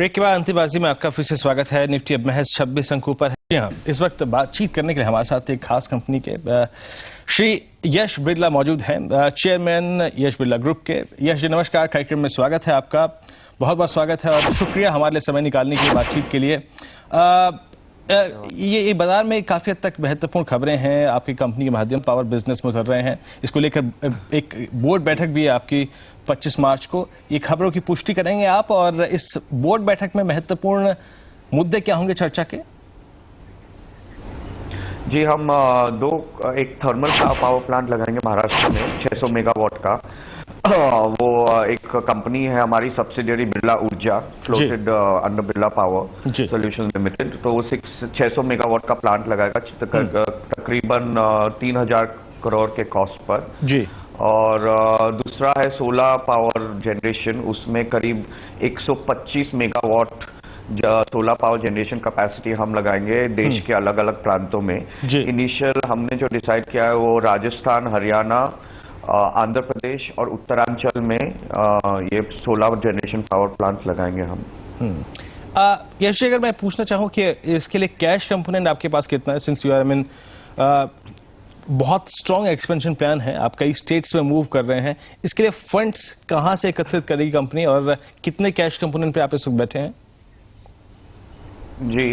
Break के बाद अंतिमबाजी में आपका फिर से स्वागत है। निफ्टी अब महज 26 अंकों पर है। जी हाँ, इस वक्त बातचीत करने के लिए हमारे साथ एक खास कंपनी के श्री यश बिरला मौजूद हैं, चेयरमैन यश बिरला ग्रुप के। यश जी नमस्कार, कार्यक्रम में स्वागत है आपका, बहुत बहुत स्वागत है और शुक्रिया हमारे लिए समय निकालने की बातचीत के लिए। ये बाजार में काफी हद तक महत्वपूर्ण खबरें हैं, आपकी कंपनी के माध्यम पावर बिजनेस में उतर रहे हैं। इसको लेकर एक बोर्ड बैठक भी है आपकी 25 मार्च को। ये खबरों की पुष्टि करेंगे आप, और इस बोर्ड बैठक में महत्वपूर्ण मुद्दे क्या होंगे चर्चा के? जी, हम एक थर्मल पावर प्लांट लगाएंगे महाराष्ट्र में 600 मेगावाट का। वो एक कंपनी है हमारी सब्सिडियरी बिरला ऊर्जा, floated under Birla power solutions limited. तो वो 600 मेगावाट का प्लांट लगाएगा तकरीबन 3000 करोड़ के कॉस्ट पर जी। और दूसरा है सोलर पावर जनरेशन, उसमें करीब 125 megawatt solar power generation capacity हम लगाएंगे देश के अलग अलग प्रांतों में। इनिशियल हमने जो डिसाइड किया है वो राजस्थान, हरियाणा, आंध्र प्रदेश और उत्तरांचल में ये सोलर जनरेशन पावर प्लांट लगाएंगे हम। यश, अगर मैं पूछना चाहूं कि इसके लिए कैश कंपोनेंट आपके पास कितना है, सिंस यू आर बहुत स्ट्रॉन्ग एक्सपेंशन प्लान है, आप कई स्टेट्स में मूव कर रहे हैं, इसके लिए फंड्स कहां से एकत्रित करेगी कंपनी और कितने कैश कंपोनेंट पे आप इस वक्त बैठे हैं? जी,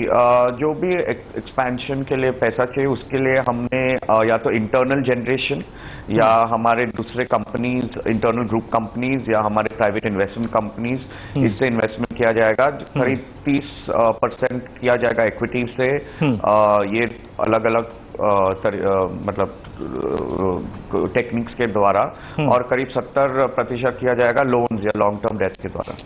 जो भी एक्सपेंशन के लिए पैसा चाहिए उसके लिए हमने या तो इंटरनल जनरेशन या हमारे दूसरे कंपनीज, इंटरनल ग्रुप कंपनीज या हमारे प्राइवेट इन्वेस्टमेंट कंपनीज, इससे इन्वेस्टमेंट किया जाएगा। करीब 30% किया जाएगा इक्विटी से। ये अलग अलग मतलब टेक्निक्स के द्वारा, और करीब 70% किया जाएगा लोन्स या लॉन्ग टर्म डेट के द्वारा।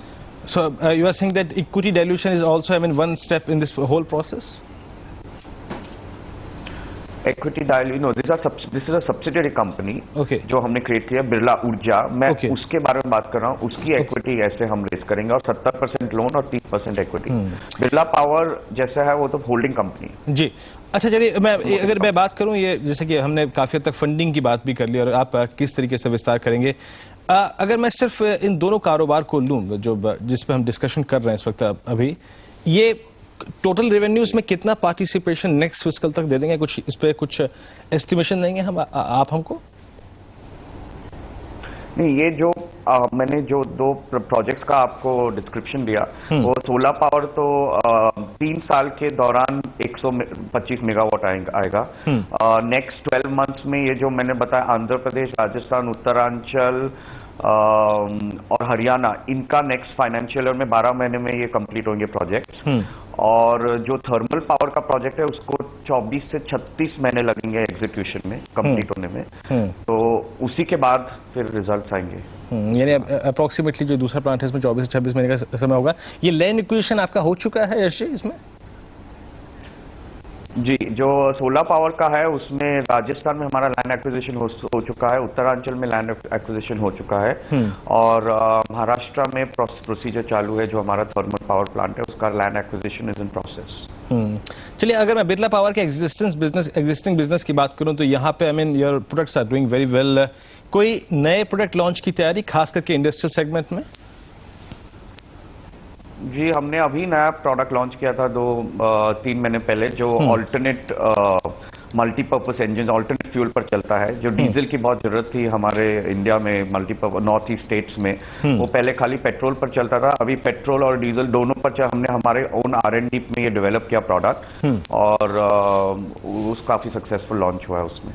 So you are saying that equity dilution is also, one step in this whole process? Equity dilution, no, this is a subsidiary company, जो हमने क्रिएट किया बिरला ऊर्जा। मैं उसके बारे में बात कर रहा हूँ, उसकी इक्विटी ऐसे हम रेज करेंगे और 70% लोन और 30% इक्विटी। बिरला पावर जैसा है वो तो होल्डिंग कंपनी जी। अच्छा, चलिए अगर मैं बात करूं, ये जैसे कि हमने काफी हद तक फंडिंग की बात भी कर ली और आप किस तरीके से विस्तार करेंगे, अगर मैं सिर्फ इन दोनों कारोबार को लूं जो जिस पे हम डिस्कशन कर रहे हैं इस वक्त अभी, ये टोटल रेवेन्यूज में कितना पार्टिसिपेशन नेक्स्ट फिस्कल तक दे देंगे? कुछ इस पे कुछ एस्टिमेशन देंगे हम आप हमको? नहीं, ये जो मैंने जो दो प्रोजेक्ट्स का आपको डिस्क्रिप्शन दिया, वो सोलर पावर तो 3 साल के दौरान 125 मेगावाट आएगा। नेक्स्ट 12 मंथ्स में ये जो मैंने बताया आंध्र प्रदेश, राजस्थान, उत्तरांचल और हरियाणा, इनका नेक्स्ट फाइनेंशियल ईयर में 12 महीने में ये कंप्लीट होंगे प्रोजेक्ट्स। और जो थर्मल पावर का प्रोजेक्ट है उसको 24 से 36 महीने लगेंगे एग्जीक्यूशन में, कंप्लीट होने में। तो उसी के बाद फिर रिजल्ट्स आएंगे। यानी अप्रोक्सीमेटली जो दूसरा प्लांट है इसमें 24 से 26 महीने का समय होगा। ये लैंड एक्विजिशन आपका हो चुका है यश जी इसमें? जी, जो सोलर पावर का है उसमें राजस्थान में हमारा लैंड एक्विजिशन हो चुका है, उत्तरांचल में लैंड एक्विजिशन हो चुका है, और महाराष्ट्र में प्रोसीजर चालू है। जो हमारा थर्मल पावर प्लांट है उसका land acquisition is in process. चलिए, अगर मैं बिरला पावर के एग्जिस्टिंग बिजनेस की बात करूं तो यहाँ पे your products are doing very well. कोई नए प्रोडक्ट लॉन्च की तैयारी खास करके इंडस्ट्रियल सेगमेंट में? जी, हमने अभी नया प्रोडक्ट लॉन्च किया था 2-3 महीने पहले, जो alternate multipurpose engine, alternate fuel पर चलता है। जो डीजल की बहुत जरूरत थी हमारे इंडिया में, मल्टीपर्पज नॉर्थ ईस्ट स्टेट्स में, वो पहले खाली पेट्रोल पर चलता था। अभी पेट्रोल और डीजल दोनों पर हमने हमारे ओन R&D में ये डेवलप किया प्रोडक्ट, और उस काफी सक्सेसफुल लॉन्च हुआ है उसमें।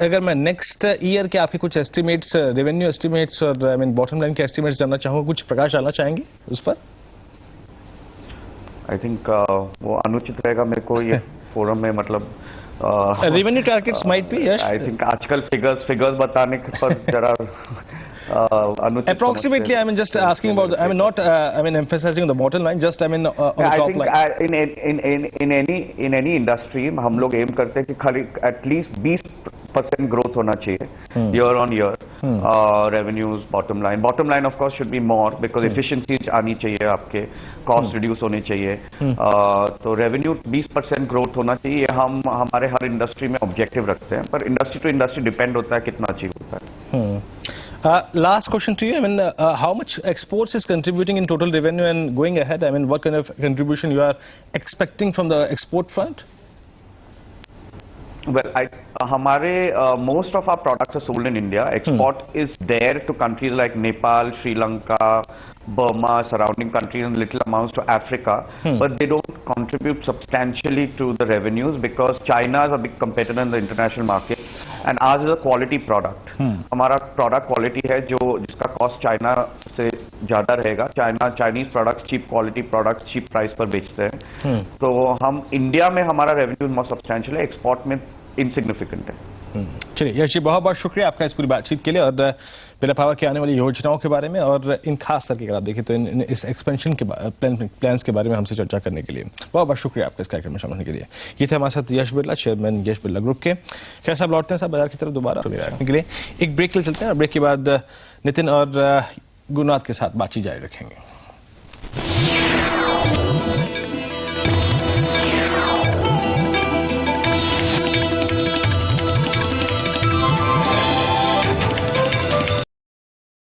अगर मैं नेक्स्ट ईयर के आपके कुछ एस्टिमेट्स, रेवेन्यू एस्टिमेट्स और बॉटम लाइन के एस्टिमेट्स जानना चाहूंगा, कुछ प्रकाश डालना चाहेंगे उस पर? आई थिंक वो अनुचित रहेगा मेरे को ये फोरम में, मतलब revenue targets might be. I think आजकल फिगर्स बताने पर जरा approximately, just asking about not emphasizing on the bottom line, just on the top line. in any industry हम लोग एम करते हैं कि खाली एटलीस्ट 20% ग्रोथ होना चाहिए year on year, revenues, bottom line of course should be more, because efficiencies आनी चाहिए, आपके कॉस्ट रिड्यूस होने चाहिए। तो रेवेन्यू 20% ग्रोथ होना चाहिए, हम हमारे हर इंडस्ट्री में ऑब्जेक्टिव रखते हैं, पर इंडस्ट्री टू इंडस्ट्री डिपेंड होता है कितना अचीव होता है। Last question to you. I mean, how much exports is contributing in total revenue, and going ahead, I mean, what kind of contribution you are expecting from the export front? Well, most of our products are sold in India. Export is there to countries like Nepal, Sri Lanka, Burma, surrounding countries, and little amounts to Africa. But they don't contribute substantially to the revenues because China is a big competitor in the international market, and ours is a quality product. हमारा product quality है जो जिसका cost China से ज़्यादा रहेगा. Chinese products, cheap quality products, cheap price पर बेचते हैं. तो हम इंडिया में हमारा revenue बहुत substantial है, export में insignificant है. चलिए यश जी, बहुत बहुत शुक्रिया आपका इस पूरी बातचीत के लिए और बिरला पावर की आने वाली योजनाओं के बारे में और इन खास करके अगर आप देखें तो इस एक्सपेंशन के प्लान्स के बारे में हमसे चर्चा करने के लिए बहुत बहुत शुक्रिया आपका इस कार्यक्रम में शामिल होने के लिए. ये थे हमारे साथ यश बिरला, चेयरमैन यश बिरला ग्रुप के. क्या साहब लौटते हैं साहब बाजार की तरफ दोबारा रखने के लिए. एक ब्रेक के लिए चलते हैं और ब्रेक के बाद नितिन और गुरुनाथ के साथ बातचीत जारी रखेंगे.